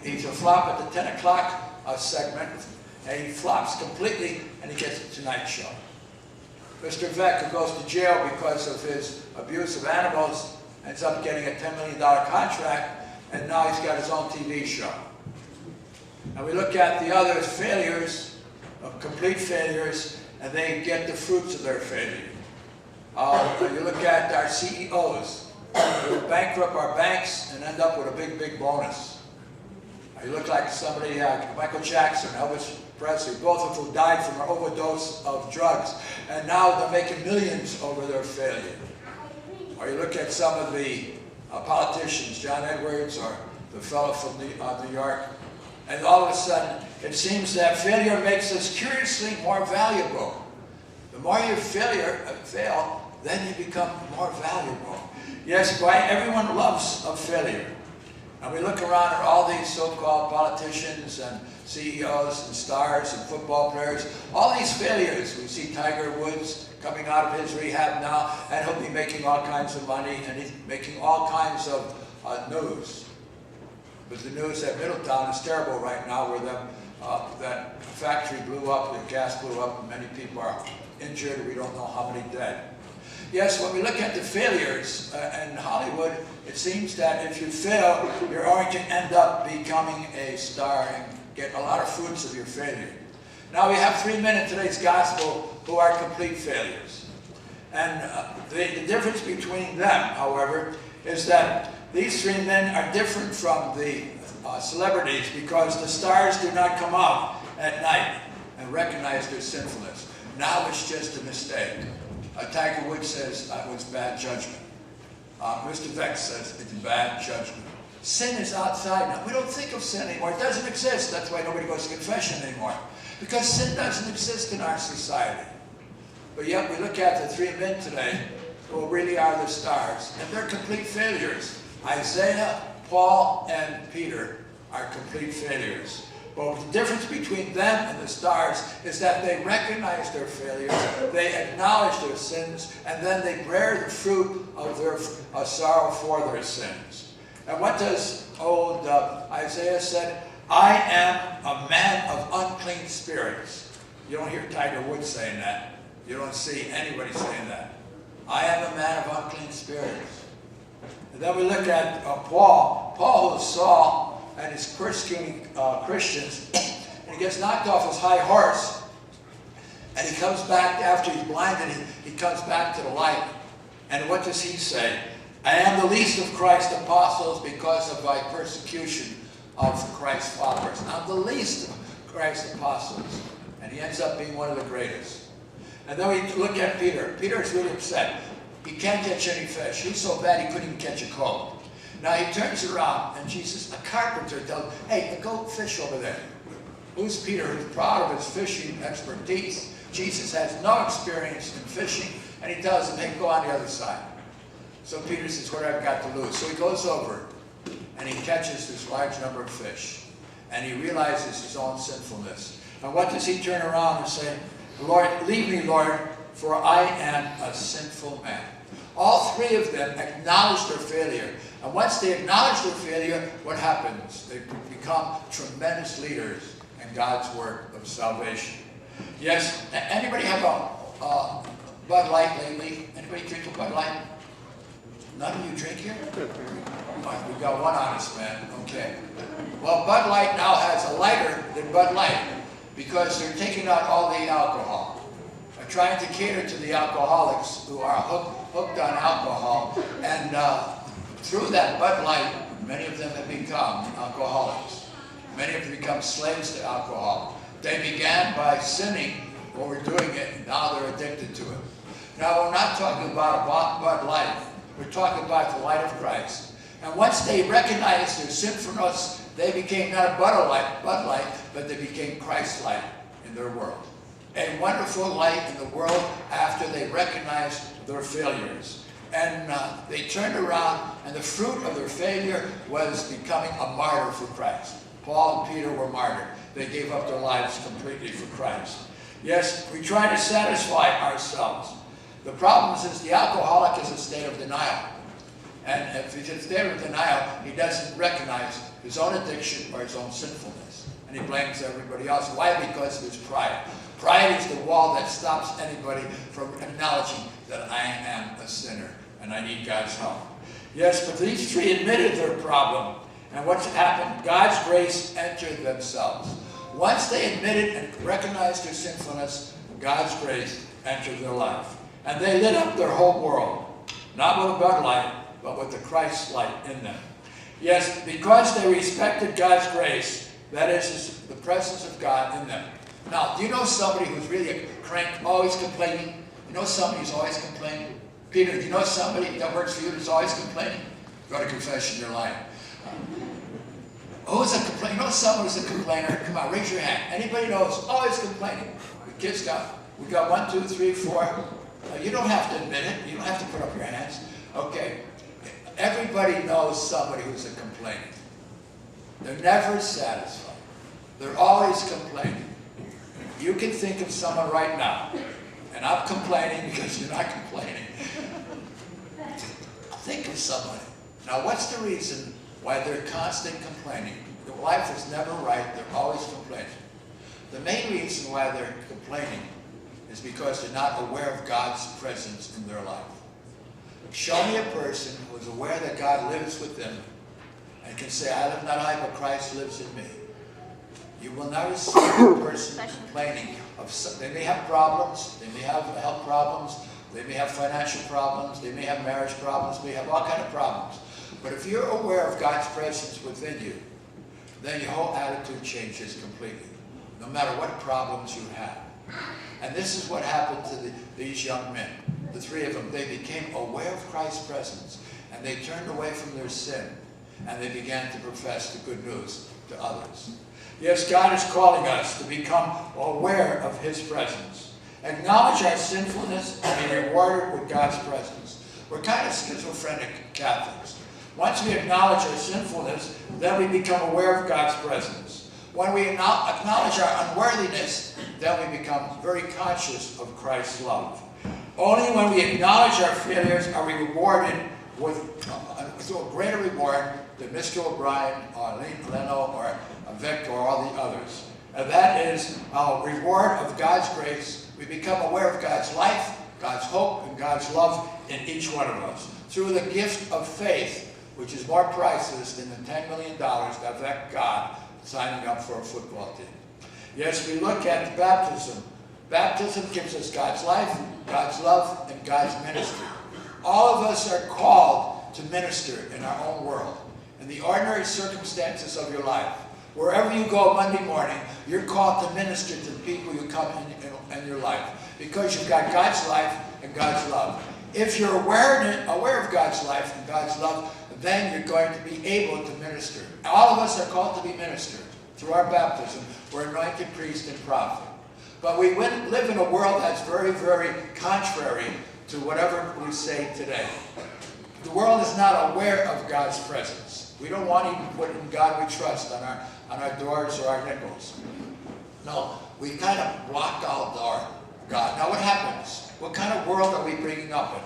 he's a flop at the 10 o'clock segment, and he flops completely, and he gets the Tonight Show. Mr. Veck, who goes to jail because of his abuse of animals, ends up getting a $10 million contract, and now he's got his own TV show. And we look at the other failures, complete failures, and they get the fruits of their failure. You look at our CEOs, who bankrupt our banks and end up with a big, big bonus. You look like somebody, Michael Jackson, Elvis Presley, both of whom died from an overdose of drugs, and now they're making millions over their failure. Or you look at some of the politicians, John Edwards, or the fellow from New York, and all of a sudden, it seems that failure makes us curiously more valuable. The more you fail, then you become more valuable. Yes, everyone loves a failure. And we look around at all these so-called politicians and CEOs and stars and football players, all these failures. We see Tiger Woods coming out of his rehab now, and he'll be making all kinds of money, and he's making all kinds of news. But the news at Middletown is terrible right now, where that factory blew up, the gas blew up, and many people are injured. We don't know how many dead. Yes, when we look at the failures in Hollywood, it seems that if you fail, you're going to end up becoming a star and get a lot of fruits of your failure. Now we have 3 men in today's gospel who are complete failures. And the difference between them, however, is that these 3 men are different from the celebrities, because the stars do not come out at night and recognize their sinfulness. Now it's just a mistake. Tiger Woods says it was bad judgment. Mr. Veck says it's bad judgment. Sin is outside now. We don't think of sin anymore. It doesn't exist. That's why nobody goes to confession anymore. Because sin doesn't exist in our society. But yet we look at the 3 men today who really are the stars, and they're complete failures. Isaiah, Paul, and Peter are complete failures. But the difference between them and the stars is that they recognize their failures, they acknowledge their sins, and then they bear the fruit of their sorrow for their sins. And what does old Isaiah said? I am a man of unclean spirits. You don't hear Tiger Woods saying that. You don't see anybody saying that. I am a man of unclean spirits. And then we look at Paul. Paul, who Saul, and he's persecuting Christians, and he gets knocked off his high horse, and he comes back after he's blinded. He comes back to the light, and what does he say? I am the least of Christ's apostles because of my persecution of Christ's followers. I'm the least of Christ's apostles, and he ends up being one of the greatest. And then we look at Peter. Peter is really upset. He can't catch any fish. He's so bad he couldn't even catch a cold. Now he turns around, and Jesus, a carpenter, tells him, hey, go fish over there. Who's Peter, who's proud of his fishing expertise? Jesus has no experience in fishing, and he tells him, hey, go on the other side. So Peter says, what have I got to lose? So he goes over, and he catches this large number of fish, and he realizes his own sinfulness. And what does he turn around and say? Lord, leave me, Lord, for I am a sinful man. All 3 of them acknowledge their failure. And once they acknowledge their failure, what happens? They become tremendous leaders in God's work of salvation. Yes, anybody have a Bud Light lately? Anybody drink a Bud Light? None of you drink here? We've got one honest man. Okay. Well, Bud Light now has a lighter than Bud Light because they're taking out all the alcohol. They're trying to cater to the alcoholics who are hooked on alcohol, and through that Bud Light, many of them have become alcoholics. Many have become slaves to alcohol. They began by sinning, overdoing it, and now they're addicted to it. Now, we're not talking about a Bud Light. We're talking about the light of Christ. And once they recognized their sinfulness, they became not a Bud Light, but they became Christ's light in their world. A wonderful light in the world after they recognized their failures. And they turned around, and the fruit of their failure was becoming a martyr for Christ. Paul and Peter were martyred. They gave up their lives completely for Christ. Yes, we try to satisfy ourselves. The problem is the alcoholic is a state of denial. And if he's just there with denial, he doesn't recognize his own addiction or his own sinfulness. And he blames everybody else. Why? Because of his pride. Pride is the wall that stops anybody from acknowledging that I am a sinner and I need God's help. Yes, but these three admitted their problem. And what's happened? God's grace entered themselves. Once they admitted and recognized their sinfulness, God's grace entered their life. And they lit up their whole world. Not with a Bud Light, but with the Christ light in them. Yes, because they respected God's grace, that is the presence of God in them. Now, do you know somebody who's really a crank, always complaining? You know somebody who's always complaining? Peter, do you know somebody that works for you that's always complaining? Go to confession, you're lying. Who's a complainer? You know someone who's a complainer? Come on, raise your hand. Anybody knows? Always complaining. The kids we got 1, 2, 3, 4. You don't have to admit it. You don't have to put up your hands. Okay. Everybody knows somebody who's a complainer. They're never satisfied. They're always complaining. You can think of someone right now, and I'm complaining because you're not complaining. Think of somebody. Now, what's the reason why they're constant complaining? Their life is never right. They're always complaining. The main reason why they're complaining is because they're not aware of God's presence in their life. Show me a person who is aware that God lives with them and can say, I live not I, but Christ lives in me. You will never see a person complaining of they may have problems, they may have health problems, they may have financial problems, they may have marriage problems, they may have all kinds of problems. But if you're aware of God's presence within you, then your whole attitude changes completely, no matter what problems you have. And this is what happened to these young men. The three of them, they became aware of Christ's presence, and they turned away from their sin, and they began to profess the good news to others. Yes, God is calling us to become aware of his presence. Acknowledge our sinfulness and be rewarded with God's presence. We're kind of schizophrenic Catholics. Once we acknowledge our sinfulness, then we become aware of God's presence. When we acknowledge our unworthiness, then we become very conscious of Christ's love. Only when we acknowledge our failures are we rewarded with a greater reward than Mr. O'Brien or Leno or Victor or all the others. And that is our reward of God's grace. We become aware of God's life, God's hope, and God's love in each one of us. Through the gift of faith, which is more priceless than the $10 million that God signing up for a football team. Yes, we look at baptism. Baptism gives us God's life, God's love, and God's ministry. All of us are called to minister in our own world, in the ordinary circumstances of your life. Wherever you go Monday morning, you're called to minister to the people you come in your life, because you've got God's life and God's love. If you're aware of God's life and God's love, then you're going to be able to minister. All of us are called to be ministers. Through our baptism, we're anointed priest and prophet. But we live in a world that's very, very contrary to whatever we say today. The world is not aware of God's presence. We don't want to even put in God we trust on our doors or our nickels. No, we kind of block out our God. Now what happens? What kind of world are we bringing up in?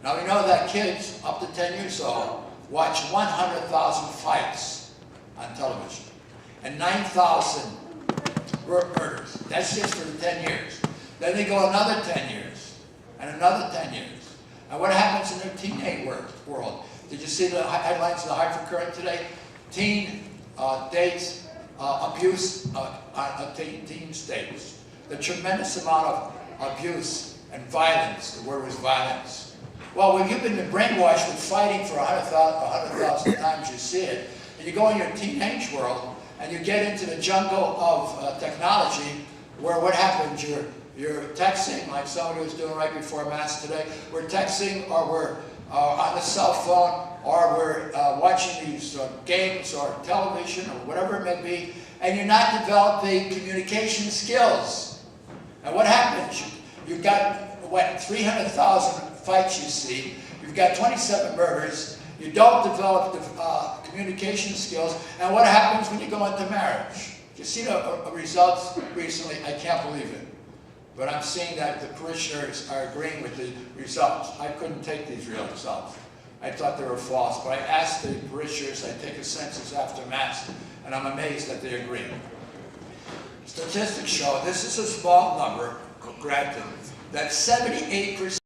Now we know that kids up to 10 years old watch 100,000 fights on television and 9,000 murders. That's just for the 10 years. Then they go another 10 years and another 10 years. And what happens in their teenage world? Did you see the headlines of the Hartford Courant today? Teen dates, abuse on teen states. The tremendous amount of abuse and violence. The word was violence. Well, when you've been brainwashed with fighting for 100,000 times, you see it, and you go in your teenage world, and you get into the jungle of technology, where what happens? You're texting, like somebody was doing right before Mass today. We're texting, or we're on the cell phone, or we're watching these games or television or whatever it may be, and you're not developing communication skills. And what happens? You've got, 300,000 fights you see. You've got 27 murders. You don't develop the communication skills. And what happens when you go into marriage? You see the results recently? I can't believe it. But I'm seeing that the parishioners are agreeing with the results. I couldn't take these real results. I thought they were false, but I asked the parishioners, I take a census after Mass, and I'm amazed that they agree. Statistics show, this is a small number, granted, that 78%